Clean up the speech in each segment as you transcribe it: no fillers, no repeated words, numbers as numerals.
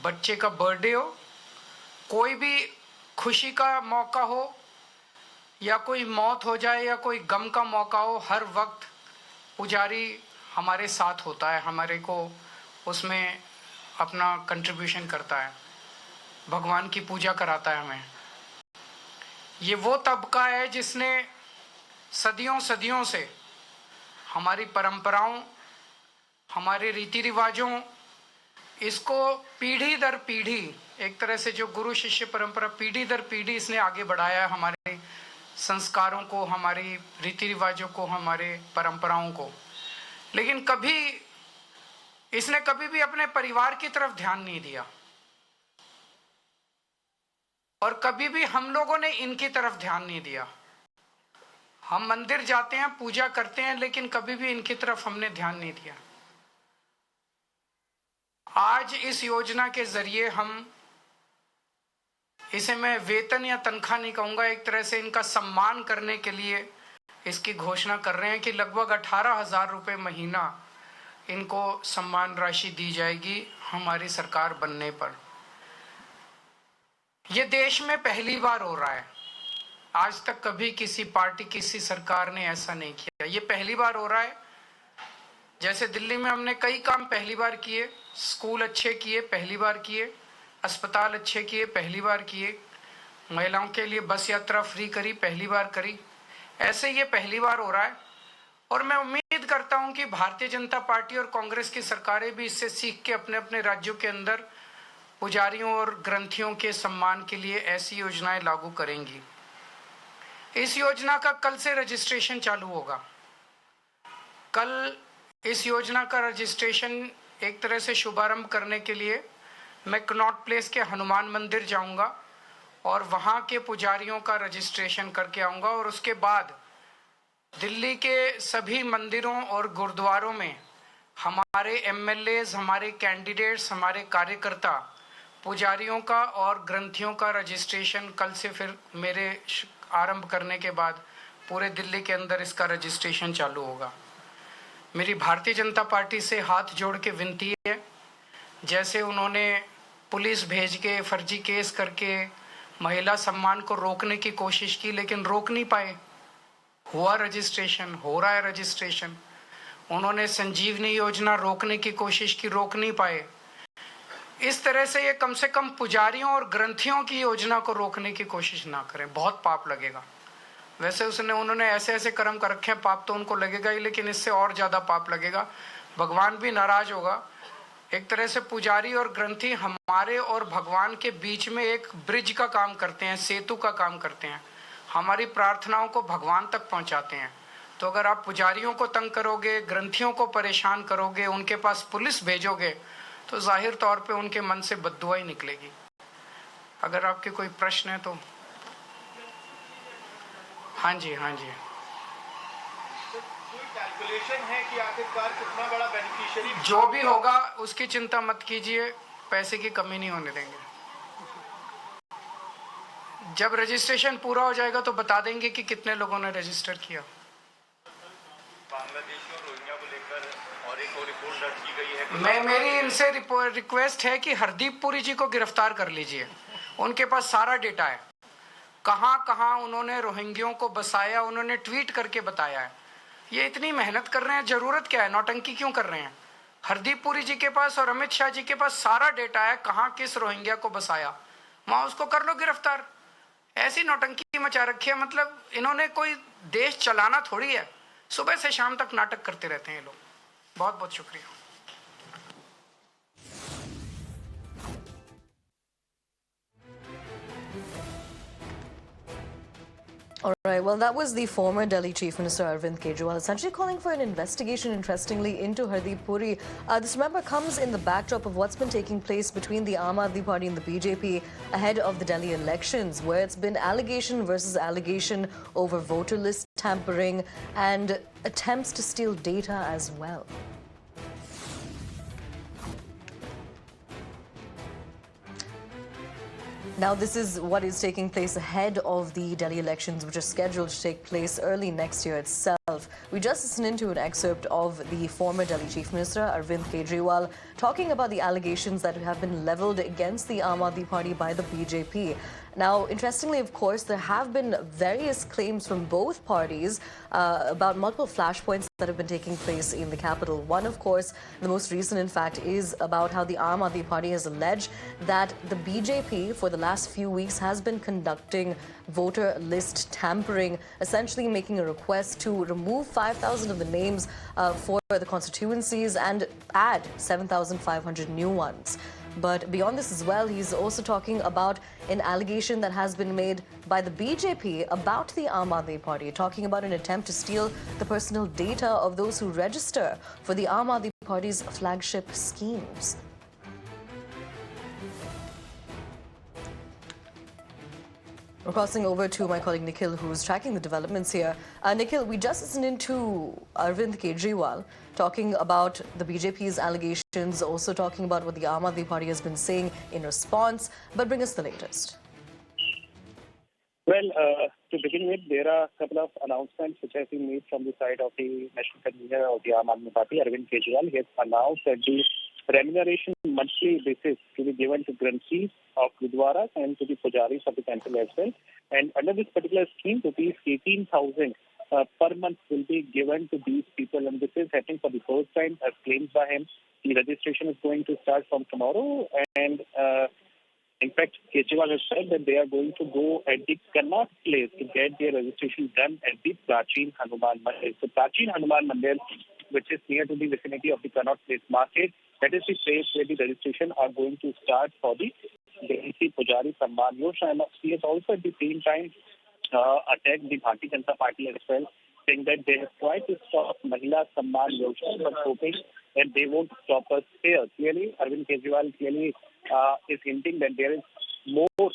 बच्चे का बर्थडे हो, कोई भी खुशी का मौका हो या कोई मौत हो जाए या कोई गम का मौका हो, हर वक्त पुजारी हमारे साथ होता है, हमारे को उसमें अपना कंट्रीब्यूशन करता है, भगवान की पूजा कराता है हमें। ये वो तबका है जिसने सदियों सदियों से हमारी परंपराओं, हमारे रीति रिवाजों, इसको पीढ़ी दर पीढ़ी, एक तरह से जो गुरु शिष्य परंपरा पीढ़ी दर पीढ़ी इसने आगे बढ़ाया है, हमारे संस्कारों को, हमारी रीति रिवाजों को, हमारे परंपराओं को। लेकिन इसने कभी भी अपने परिवार की तरफ ध्यान नहीं दिया और कभी भी हम लोगों ने इनकी तरफ ध्यान नहीं दिया। हम मंदिर जाते हैं, पूजा करते हैं, लेकिन कभी भी इनकी तरफ हमने ध्यान नहीं दिया। आज इस योजना के जरिए हम इसे, मैं वेतन या तनख्वाह नहीं कहूंगा, एक तरह से इनका सम्मान करने के लिए इसकी घोषणा कर रहे हैं कि लगभग 18,000 रुपये महीना इनको सम्मान राशि दी जाएगी हमारी सरकार बनने पर। यह देश में पहली बार हो रहा है, आज तक कभी किसी पार्टी, किसी सरकार ने ऐसा नहीं किया। ये पहली बार हो रहा है। जैसे दिल्ली में हमने कई काम पहली बार किए, स्कूल अच्छे किए, पहली बार किए, अस्पताल अच्छे किए, पहली बार किए, महिलाओं के लिए बस यात्रा फ्री करी, पहली बार करी। ऐसे ये पहली बार हो रहा है और मैं उम्मीद करता हूं कि भारतीय जनता पार्टी और कांग्रेस की सरकारें भी इससे सीख के अपने अपने राज्यों के अंदर पुजारियों और ग्रंथियों के सम्मान के लिए ऐसी योजनाएं लागू करेंगी। इस योजना का कल से रजिस्ट्रेशन चालू होगा। कल इस योजना का रजिस्ट्रेशन एक तरह से शुभारंभ करने के लिए मैं कनॉट प्लेस के हनुमान मंदिर जाऊंगा और वहां के पुजारियों का रजिस्ट्रेशन करके आऊंगा और उसके बाद दिल्ली के सभी मंदिरों और गुरुद्वारों में हमारे एमएलएज, हमारे कैंडिडेट्स, हमारे कार्यकर्ता पुजारियों का और ग्रंथियों का रजिस्ट्रेशन कल से फिर मेरे आरंभ करने के बाद पूरे दिल्ली के अंदर इसका रजिस्ट्रेशन चालू होगा। मेरी भारतीय जनता पार्टी से हाथ जोड़ के विनती है, जैसे उन्होंने पुलिस भेज के फर्जी केस करके महिला सम्मान को रोकने की कोशिश की लेकिन रोक नहीं पाए, हुआ रजिस्ट्रेशन, हो रहा है रजिस्ट्रेशन। उन्होंने संजीवनी योजना रोकने की कोशिश की, रोक नहीं पाए। इस तरह से ये कम से कम पुजारियों और ग्रंथियों की योजना को रोकने की कोशिश ना करें, बहुत पाप लगेगा। वैसे उन्होंने ऐसे ऐसे कर्म कर रखे हैं, पाप तो उनको लगेगा ही, लेकिन इससे और ज्यादा पाप लगेगा, भगवान भी नाराज होगा। एक तरह से पुजारी और ग्रंथी हमारे और भगवान के बीच में एक ब्रिज का काम करते हैं, सेतु का काम करते हैं, हमारी प्रार्थनाओं को भगवान तक पहुंचाते हैं। तो अगर आप पुजारियों को तंग करोगे, ग्रंथियों को परेशान करोगे, उनके पास पुलिस भेजोगे, तो जाहिर तौर पे उनके मन से बद्दुआ ही निकलेगी। अगर आपके कोई प्रश्न है तो। हाँ जी, हाँ जी। कैलकुलेशन है कि आखिरकार कितना बड़ा बेनिफिशियरी, जो भी होगा उसकी चिंता मत कीजिए, पैसे की कमी नहीं होने देंगे। जब रजिस्ट्रेशन पूरा हो जाएगा तो बता देंगे कि कितने लोगों ने रजिस्टर किया। बांग्लादेश और रोहिंग्या को लेकर और एक और रिपोर्ट दर्ज की गई है। मेरी इनसे रिक्वेस्ट है कि हरदीप पुरी जी को गिरफ्तार कर लीजिए, उनके पास सारा डेटा है, कहां कहां उन्होंने रोहिंग्यों को बसाया, उन्होंने ट्वीट करके बताया है। ये इतनी मेहनत कर रहे हैं, जरूरत क्या है, नौटंकी क्यों कर रहे हैं? हरदीप पुरी जी के पास और अमित शाह जी के पास सारा डेटा है, कहां किस रोहिंग्या को बसाया, वहां उसको कर लो गिरफ्तार। ऐसी नौटंकी मचा रखी है, मतलब इन्होंने कोई देश चलाना थोड़ी है, सुबह से शाम तक नाटक करते रहते हैं ये लोग। बहुत बहुत शुक्रिया। All right, well, that was the former Delhi Chief Minister Arvind Kejriwal essentially calling for an investigation, interestingly, into Hardeep Puri. This, remember, comes in the backdrop of what's been taking place between the Aam Aadmi Party and the BJP ahead of the Delhi elections, where it's been allegation versus allegation over voter list tampering and attempts to steal data as well. Now, this is what is taking place ahead of the Delhi elections, which are scheduled to take place early next year itself. we just listened into an excerpt of the former Delhi Chief Minister Arvind Kejriwal talking about the allegations that have been leveled against the Aam Aadmi Party by the BJP. Now, interestingly, of course, there have been various claims from both parties about multiple flashpoints that have been taking place in the capital. One, of course, the most recent, in fact, is about how the Aam Aadmi Party has alleged that the BJP, for the last few weeks, has been conducting voter list tampering, essentially making a request to remove 5,000 of the names for the constituencies and add 7,500 new ones. But beyond this as well, he's also talking about an allegation that has been made by the BJP about the Aam Aadmi Party, talking about an attempt to steal the personal data of those who register for the Aam Aadmi Party's flagship schemes. We're crossing over to my colleague Nikhil, who's tracking the developments here. Nikhil, we just listened into Arvind Kejriwal talking about the BJP's allegations, also talking about what the Aam Aadmi Party has been saying in response. But bring us the latest. Well, to begin with, there are a couple of announcements which have been made from the side of the national convener of the Aam Aadmi Party, Arvind Kejriwal. He has announced that the remuneration monthly basis to be given to grantees of Gurdwaras and to the pujaris of the temple as well. And under this particular scheme, rupees 18,000 per month will be given to these people. And this is happening for the first time, as claimed by him. The registration is going to start from tomorrow. And in fact, Kejriwal has said that they are going to go at the Connaught Place to get their registration done at the Prachin Hanuman Mandir. So Prachin Hanuman Mandir, which is near to the vicinity of the Connaught Place market, that is the place where the registration are going to start for the Delhi Pujari Samman Yojana. He has also at the same time attacked the Bharatiya Janata Party as well, saying that they have tried to stop Mahila Samman Yojana, but hoping that they won't stop us here. Clearly, Arvind Kejriwal is hinting that there is more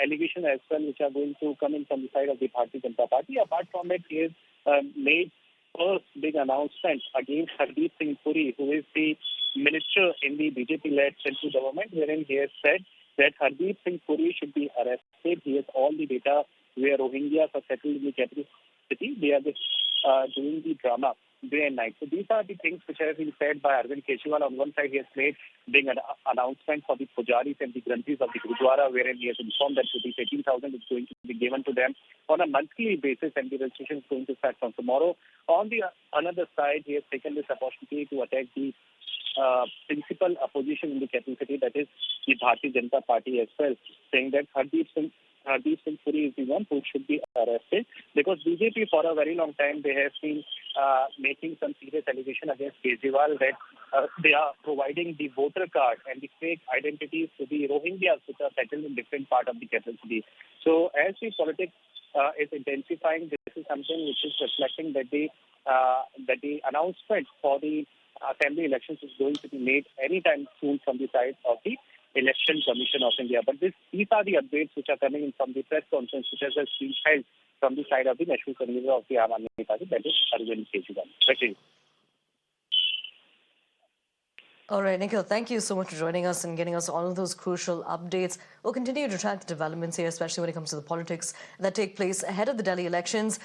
allegations as well which are going to come in from the side of the Bharatiya Janata Party. Apart from it, he has made first big announcement against Hardeep Singh Puri, who is the minister in the BJP-led central government, wherein he has said that Hardeep Singh Puri should be arrested. He has all the data where Rohingyas are settled in the capital city. They are just doing the drama day and night. So these are the things which have been said by Arvind Kejriwal. On one side, he has made big announcement for the pujaris and the grantees of the Gurdwara, wherein he has informed that rupees 18,000 is going to be given to them on a monthly basis, and the registration is going to start from tomorrow. On the another side, he has taken this opportunity to attack the principal opposition in the capital city, that is the Bharatiya Janata Party as well, saying that Hardeep Singh Puri is the one who should be arrested, because BJP for a very long time they have been making some serious allegation against Kejriwal that they are providing the voter card and the fake identities to the Rohingyas which are settled in different part of the capital city. So as the politics is intensifying, this is something which is reflecting that the announcement for the assembly elections is going to be made anytime soon from the side of the Election Commission of India. But these are the updates which are coming in from the press conference which has been held from the side of the national convener of the Aam Aadmi Party, that is Arvind Kejriwal. Thank you. All right, Nikhil, thank you so much for joining us and getting us all of those crucial updates. We'll continue to track the developments here, especially when it comes to the politics that take place ahead of the Delhi elections.